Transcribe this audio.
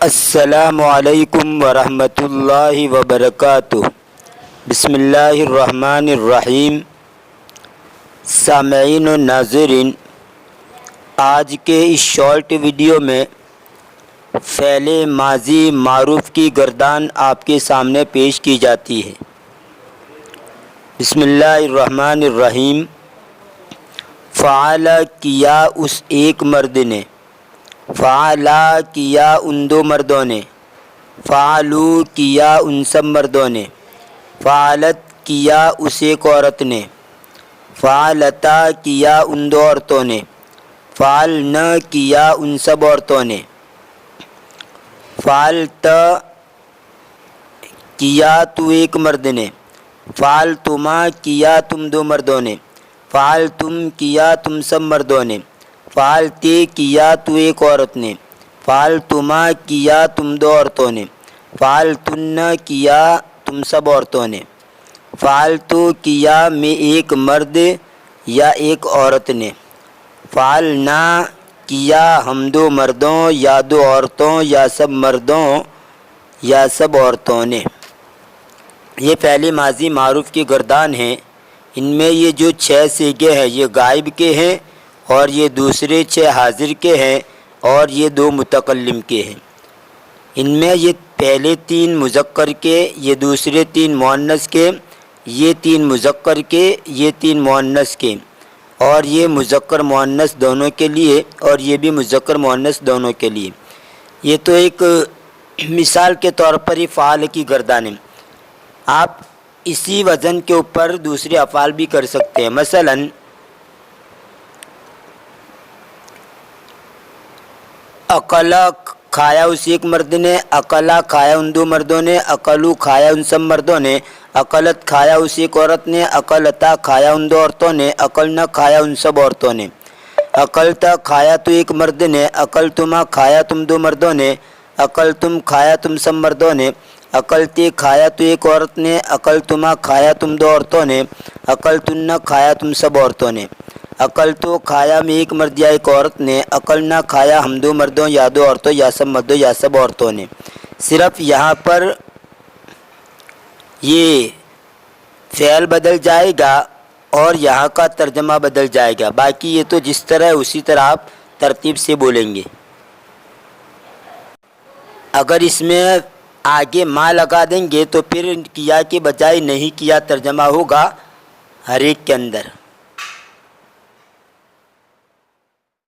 السلام علیکم ورحمۃ اللہ وبرکاتہ۔ بسم اللہ الرحمن الرحیم۔ سامعین و ناظرین، آج کے اس شارٹ ویڈیو میں فعل ماضی معروف کی گردان آپ کے سامنے پیش کی جاتی ہے۔ بسم اللہ الرحمن الرحیم۔ فعل کیا اس ایک مرد نے، فعلا کیا ان دو مردوں نے، فعلو کیا ان سب مردوں نے، فعلت کیا اس ایک عورت نے، فعلتا کیا ان دو عورتوں نے، فعلنا کیا ان سب عورتوں نے، فعلتا کیا تو ایک مرد نے، فعلتما کیا تم دو مردوں نے، فعلتم کیا تم سب مردوں نے، فعلتے کیا تو ایک عورت نے، فعلتما کیا تم دو عورتوں نے، فعلتن کیا تم سب عورتوں نے، فعلتو کیا میں ایک مرد یا ایک عورت نے، فعلنا کیا ہم دو مردوں یا دو عورتوں یا سب مردوں یا سب عورتوں نے۔ یہ فعل ماضی معروف کی گردان ہیں۔ ان میں یہ جو 6 صیغے ہیں یہ غائب کے ہیں، اور یہ دوسرے 6 حاضر کے ہیں، اور یہ 2 متکلم کے ہیں۔ ان میں یہ پہلے 3 مذکر کے، یہ دوسرے 3 مؤنث کے، یہ 3 مذکر کے، یہ 3 مؤنث کے، اور یہ مذکر مؤنث دونوں کے لیے، اور یہ بھی مذکر مؤنث دونوں کے لیے۔ یہ تو ایک مثال کے طور پر ہی فعال کی گردانیں۔ آپ اسی وزن کے اوپر دوسرے افعال بھی کر سکتے ہیں۔ مثلاً اکلا کھایا اس ایک مرد نے، اکلا کھایا ان دو مردوں نے، اکلو کھایا ان سب مردوں نے، اکلت کھایا اس ایک عورت نے، اکلتا کھایا ان دو عورتوں نے، اکلنا کھایا ان سب عورتوں نے، اکلتا کھایا تو ایک مرد نے، اکلتما کھایا تم دو مردوں نے، اکلتم کھایا تم سب مردوں نے، اکلتے کھایا تو ایک عورت نے، اکلتما کھایا تم دو عورتوں نے، اکلتن کھایا تم سب عورتوں نے، اکلتو کھایا میں ایک مرد یا ایک عورت نے، اکلنا کھایا ہم دو مردوں یا دو عورتوں یا سب مردوں یا سب عورتوں نے۔ صرف یہاں پر یہ فعل بدل جائے گا اور یہاں کا ترجمہ بدل جائے گا، باقی یہ تو جس طرح ہے اسی طرح آپ ترتیب سے بولیں گے۔ اگر اس میں آگے ما لگا دیں گے تو پھر کیا کے بجائے نہیں کیا ترجمہ ہوگا ہر ایک کے اندر۔